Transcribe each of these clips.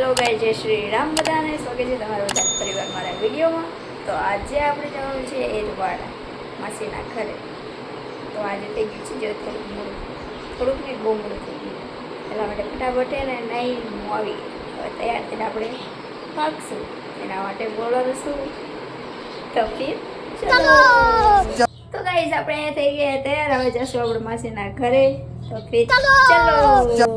Hello guys, જય શ્રી રામ બધાને સ્વાગત છે તમારા બધા પરિવાર મારા વિડીયોમાં। તો આજે આપણે જવાનું છે એરવાડા માસીના ઘરે। તો આજે થઈ ગયું છે જો થોડુંક ને બહુ મોડું થઈ ગયું, એટલા માટે ફટાફટ એને નાઈ આવી હવે તૈયાર થઈને આપણે ભાગશું। એના માટે બોલવાનું શું તો ફિર ચલો। તો ગાઈસ આપણે અહીંયા થઈ ગયા તૈયાર, હવે જશું આપણે માસીના ઘરે। તો ફિર ચલો।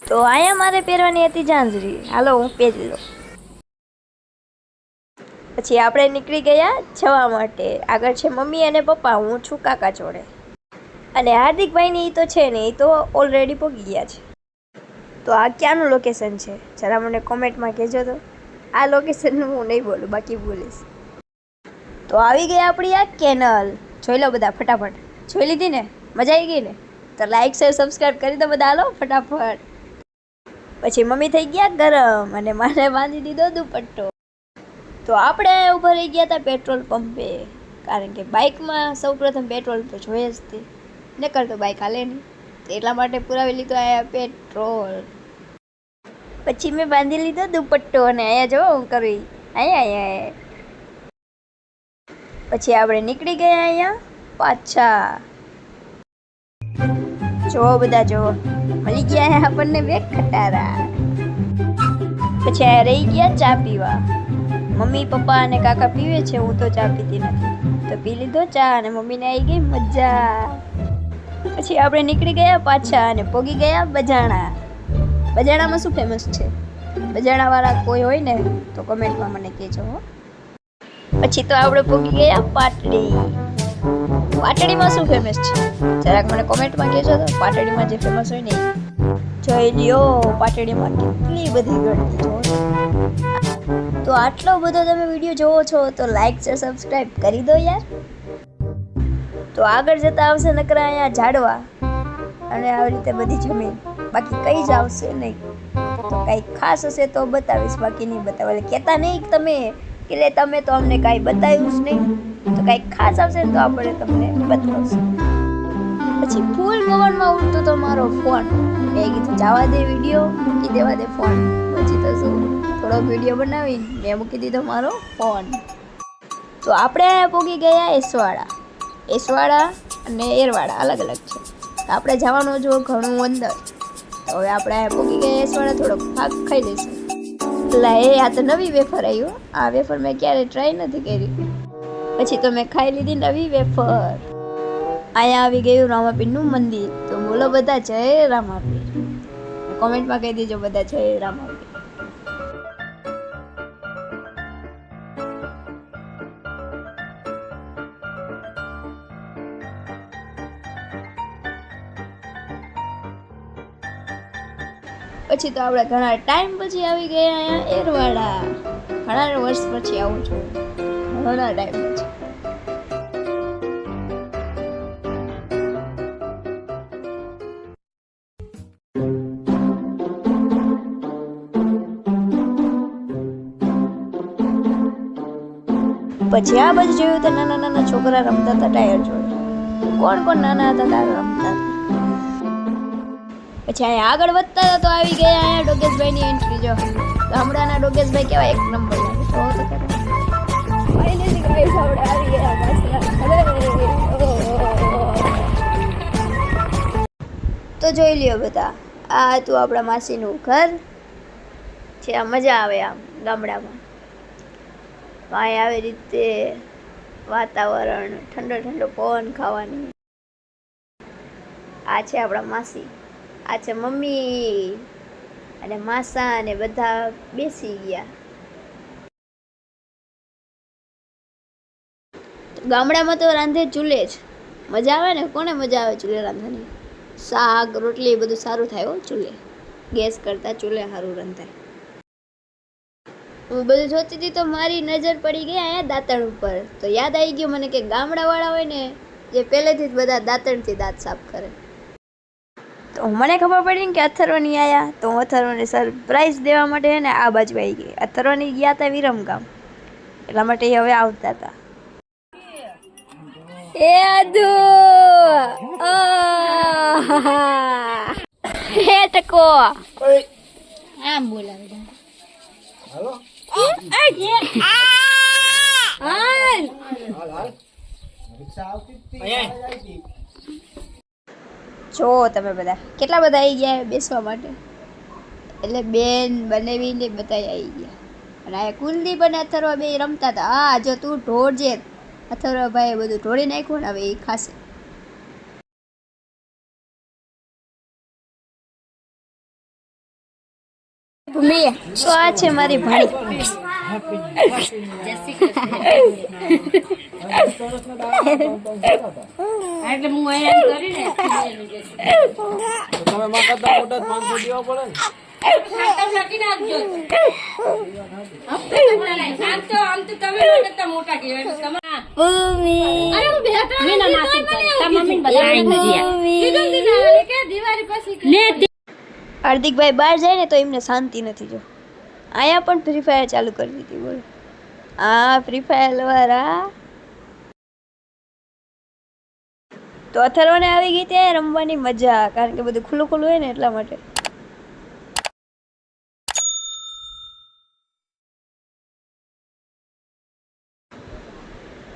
તો અહીંયા મારે પહેરવાની હતી ઝાંઝરી, હાલો હું પહેરી લઉં। પછી આપણે નીકળી ગયા જવા માટે। આગળ છે મમ્મી અને પપ્પા, હું છું કાકા જોડે, અને હાર્દિકભાઈની તો છે ને, એ તો ઓલરેડી પહોંચી ગયા છે। તો આ ક્યાંનું લોકેશન છે જરા મને કોમેન્ટમાં કહેજો। તો આ લોકેશન હું નહીં બોલું, બાકી બોલીશ। તો આવી ગઈ આપણી આ કેનલ, જોઈ લો બધા ફટાફટ। જોઈ લીધી ને, મજા આવી ગઈ ને? તો લાઈક શેર સબસ્ક્રાઈબ કરી દો બધા, હાલો ફટાફટ। પછી મમ્મી થઈ ગયા ગરમ અને મારે બાંધી દીધો દુપટ્ટો। તો આપણે ઊભા રહી ગયા હતા પેટ્રોલ પંપે, કારણ કે બાઇકમાં સૌપ્રથમ પેટ્રોલ તો જોઈએ જ તે, નકર તો બાઇક હાલે નહીં, તો એટલા માટે પુરાવી લીધો અહીંયા પેટ્રોલ। પછી મેં બાંધી લીધો દુપટ્ટો અને અહીંયા જો હું કરવી અહીંયા। પછી આપણે નીકળી ગયા અહીંયા પાછા। જો બધા જો મળી ગયા હે આપણને બે ખટારા। પછી આ રહી ગયા ચા પીવા, મમ્મી પપ્પા અને કાકા પીવે છે, હું તો ચા પીતી નથી, તો પી લીધો ચા અને મમ્મીને આવી ગઈ મજા। પછી આપણે નીકળી ગયા પાછા અને પોગી ગયા બજાણા। બજાણામાં શું ફેમસ છે? બજાણાવાળા કોઈ હોય ને તો કમેન્ટમાં મને કહેજો। પછી તો આપણે પોગી ગયા પાટડી। પાટડીમાં શું ફેમસ છે જરાક મને કોમેન્ટમાં કહેજો। તો પાટડીમાં જે ફેમસ હોય ને જોઈ લ્યો, પાટડીમાં કેટલી બધી ગળતી। તો આટલો બધો તમે વિડીયો જોવો છો તો લાઈક શેર સબસ્ક્રાઈબ કરી દો યાર। તો આગળ જતા આવશે નકરા અહીંયા ઝાડવા અને આવી રીતે બધી જમીન, બાકી કઈ જ આવશે નહીં। તો કંઈક ખાસ હશે તો બતાવીશ, બાકી નહીં બતાવે। કહેતા નહીં તમે કે તમે તો અમને કાંઈ બતાવ્યું જ નહીં, તો કંઈક ખાસ આવશે ને તો આપણે તમને બતાવશું। પછી ફૂલ પવનમાં ઉડતો તો મારો ફોન, મેં કીધું જવા દે વિડીયો, મૂકી દેવા દે ફોન। પછી તો શું થોડો વિડીયો બનાવીને મેં મૂકી દીધો મારો ફોન। તો આપણે અહીંયા પહોંચી ગયા એસવાડા અને એરવાડા અલગ અલગ છે, આપણે જવાનું જો ઘણું અંદર। તો હવે આપણે અહીંયા પહોંચી ગયા એસવાડા, થોડોક ભાગ ખાઈ લઈશું। એટલે આ તો નવી વેફર આવ્યું, આ વેફર મેં ક્યારેય ટ્રાય નથી કરી। પછી તો મેં ખાઈ લીધી નવી વેફર। અહીંયા આવી ગયું રામાપીરનું મંદિર, તો બોલો બધા જય રામાપીર, કોમેન્ટમાં કહી દેજો બધા જય રામાપીર। પછી તો આપણે ઘણા ટાઈમ પછી આવી ગયા અહીંયા એરવાડા, ઘણા વર્ષ પછી આવું છું, ઘણા ટાઈમ પછી। પછી આ બાજુ જોયું તો નાના નાના છોકરા રમતા હતા ટાયર જોડે। કોણ કોણ નાના હતા ત્યારે રમતા હતા? પછી અહીંયા આગળ વધતા હતા તો આવી ગયા અહીંયા ડોગેશભાઈની એન્ટ્રી। જો ગામડાના ડોગેશભાઈ કેવા એક નંબર લાગે, તો ફાઇનલી ગાઈસ આપણે આવી ગયા માસીના ઘરે। તો જોઈ લ્યો બધા, આ હતું આપણા માસીનું ઘર છે। આ મજા આવે આમ ગામડામાં, અહીં આવી રીતે વાતાવરણ, ઠંડો ઠંડો પવન ખાવાની। આ છે આપણા માસી, આ છે મમ્મી અને માસા, અને બધા બેસી ગયા। ગામડામાં તો રાંધે ચૂલે જ, મજા આવે ને, કોને મજા આવે ચૂલે રાંધવાની? શાક રોટલી બધું સારું થાય હો ચૂલે, ગેસ કરતાં ચૂલે સારું રંધાય। હું બધું જોતી હતી તો મારી નજર પડી ગઈ અહીંયા દાંતણ ઉપર, તો યાદ આવી ગયું મને કે ગામડાવાળા હોય ને જે પહેલેથી જ બધા દાંતણથી દાંત સાફ કરે। તો મને ખબર પડી ને કે અથર્વની આવ્યા, તો હું અથર્વને સરપ્રાઈઝ દેવા માટે ને આ બાજુ આવી ગઈ। અથર્વની ગયા હતા વિરમગામ, એટલા માટે એ હવે આવતા હતા। એ આદુ હે ટકો આમ બોલાવે, જો તમે બધા કેટલા બધા આવી ગયા બેસવા માટે, એટલે બેન બનાવીને બધા આવી ગયા. અને આ કુલદીપ અને અથર્વા બે રમતા હતા. હા જો તું ઢોળજે, અથર્વા ભાઈ બધું ઢોળી નાખ્યું ને હવે એ ખાશે. તો આ છે મારી ભાણી. એટલે હું અહીંયા કરીને તમે માં કરતા મોટા 500 દેવા પડે ને. છાટી નાખજો. આમ તો તમે કરતા મોટા કહેવાય તમે. મમ્મી અરે હું બેટા મીના નાખી તા મમ્મી બધાને કીધું દીના કે દિવાળી પછી ને હાર્દિકભાઈ બહાર જાય ને તો એમને શાંતિ નથી. જો આયા પણ ફ્રી ફાયર ચાલુ કરી દીધી. બોલો આ ફ્રી ફાયર વાળા તો અથર્વાને આવી ગઈ ત્યાં રમવાની મજા, કારણ કે બધું ખુલ્લું ખુલ્લું હોય ને એટલા માટે.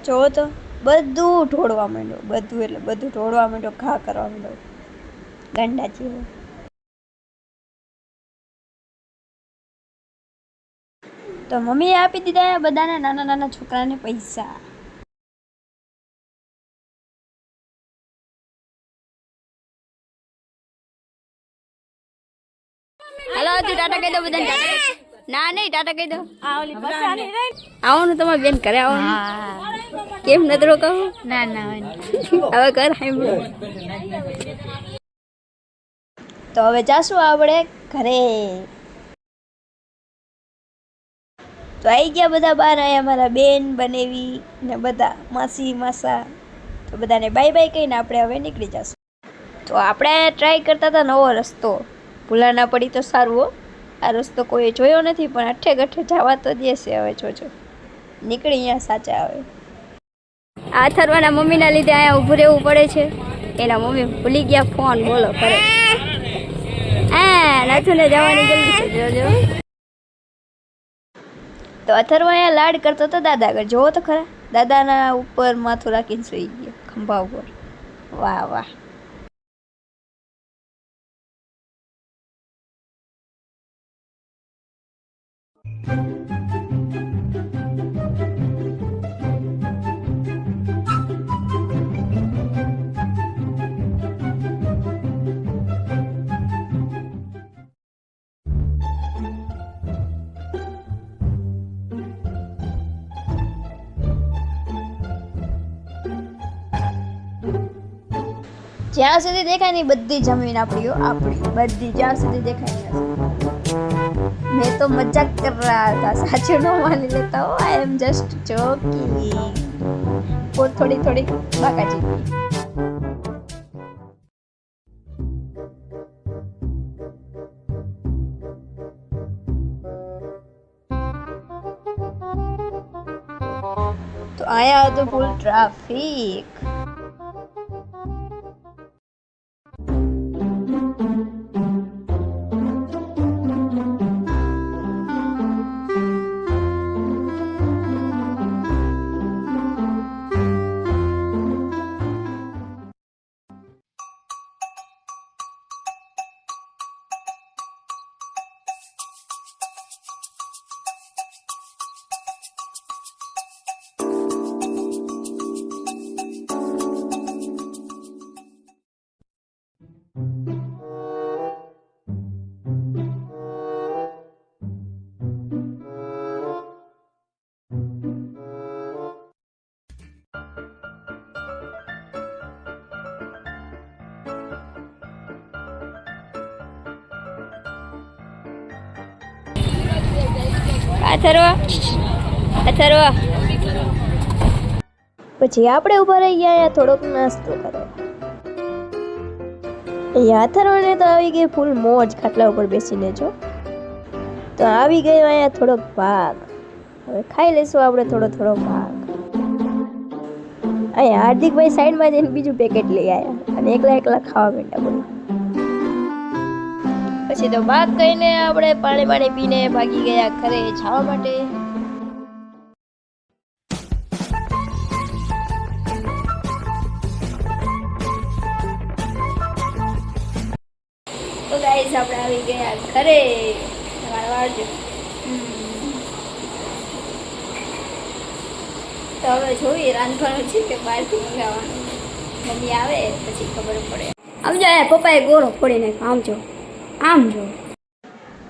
જો તો બધું ઢોળવા માંડ્યો, બધું એટલે બધું ઢોળવા માંડ્યો, ઘા કરવા માંડ્યો ગાંડા જેવો. તો મમ્મીએ આપી દીધા બધાને નાના નાના છોકરાને પૈસા. હાલો તું ટાટા કહી દો બધાને. ના નહીં ટાટા કહી દો. આવવાનું તમારે બેન કરે આવવાનું. કેમ નદરો કહું? ના ના હવે કર. તો હવે જાશું આપણે ઘરે. તો આવી ગયા બધા બહાર. આવ્યા મારા બેન બનેવી ને બધા માસી માસા. તો બધાને બાય બાય કહીને આપણે હવે નીકળી જશું. તો આપણે ટ્રાય કરતા હતા નવો રસ્તો, ભૂલા ના પડી તો સારું હો. આ રસ્તો કોઈ જોયો નથી પણ અઠે ગઠે જવા તો દેશે. હવે જોજો નીકળી અહીંયા સાચા. આવે આ અથર્વાના મમ્મીના લીધે અહીંયા ઊભું રહેવું પડે છે. એના મમ્મી ભૂલી ગયા ફોન. બોલો કરે નાથુને જવાની જલ્દી છે. જોજો તો અથર્વા અહીંયા લાડ કરતો હતો દાદા આગળ. જોવો તો ખરા, દાદાના ઉપર માથું રાખીને સુઈ ગયો ખંભા ઉપર. વાહ વાહ. જ્યાં સુધી દેખાય ને બધી જમીન આપણી બધી, જ્યાં સુધી દેખાય. મેં તો મજાક કર રહા હતા, સાચું ન માની લેતા હો. આઈ એમ જસ્ટ જોકિંગ. થોડી થોડી બાકાજી. તો આયા હતું ફૂલ ટ્રાફિક. અથર્વા પછી આપણે ઉભા રહી ગયા થોડોક નાસ્તો કરવા. અથર્વાને તો આવી ગઈ ફૂલ મોજ ખાટલા ઉપર બેસીને. જો તો આવી ગયો અહીંયા થોડોક ભાગ. હવે ખાઈ લઈશું આપણે થોડો થોડો ભાગ. અહીંયા હાર્દિકભાઈ સાઈડમાં જઈને બીજું પેકેટ લઈ આવ્યા અને એકલા એકલા ખાવા માંડ્યા. બોલો પછી તો ભાગ કહીને આપણે પાણી પીને ભાગી ગયા ઘરે જવા માટે. તો ગાઈસ આપણે આવી ગયા ઘરે. વાળજો. તો હવે જોઈએ રાંધવાનું છે કે બહારથી મંગાવવાનું. મમ્મી આવે પછી ખબર પડે. આમ જો પપ્પાએ ગોળો ફોડી નાખ્યો. આમ જો આમ જો.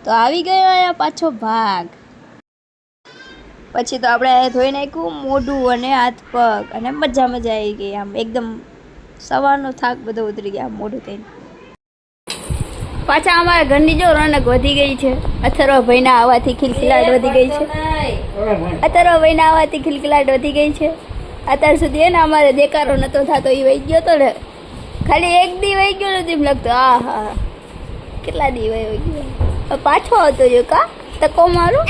તો આવી ગયો અહીંયા પાછો ભાગ. પછી તો આપણે ધોઈ નાખ્યું મોઢું અને હાથ પગ અને મજા આવી ગઈ. આમ એકદમ સવારનો થાક બધો ઉતરી ગયા મોઢું થઈને. પાછા અમારા ઘરની જો રોનક વધી ગઈ છે. અથર્વ ભાઈના આવવાથી ખિલખિલાટ વધી ગઈ છે. અથર્વ ભાઈના આવવાથી ખિલખિલાટ વધી ગઈ છે. અત્યાર સુધી એને અમારે દેકારો નતો થતો. એ વહી ગયો તો ને, ખાલી એક દી વહી ગયો નથી એમ લાગતો. આ હા કેટલા દી વહી ગયો. પાછો હતો જો કા તકો મારું.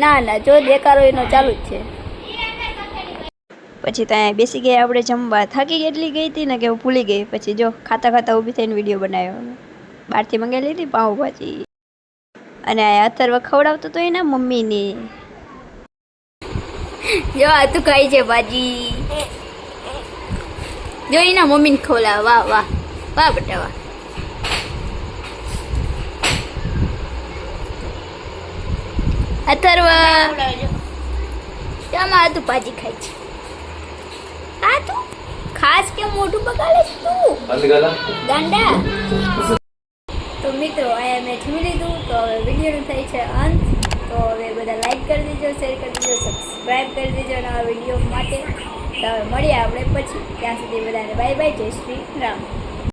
ના જો દેકારો એનો ચાલુ જ છે. પછી ત્યાં બેસી ગયા આપણે જમવા. થાકી એટલી ગઈ હતી ને કે હું ભૂલી ગઈ. પછી જો ખાતા ખાતા ઊભી થઈને વિડીયો બનાવ્યો. બહારથી મંગાવી લીધી પાઉંભાજી. અને આ અથર્વ ખવડાવતો તો એના મમ્મીની. જો આ તું ખાઈ છે ભાજી. જો એના મમ્મીને ખવડાવ. વાહ વાહ વાહ બેટા વાહ. અથર્વ આમાં તું ભાજી ખાય છે. આ તું ખાસ કે મોઢું બગાડે છે તું ગાંડા. તો મિત્રો અહીંયા મેં જમી લીધું. તો હવે વિડીયોનું થાય છે અંત. તો હવે બધા લાઈક કરી દેજો, શેર કરી દેજો, સબસ્ક્રાઈબ કરી દેજો નવા વિડીયો માટે. તો હવે મળીએ આપણે પછી. ત્યાં સુધી બધાને બાય બાય. જય શ્રી રામ.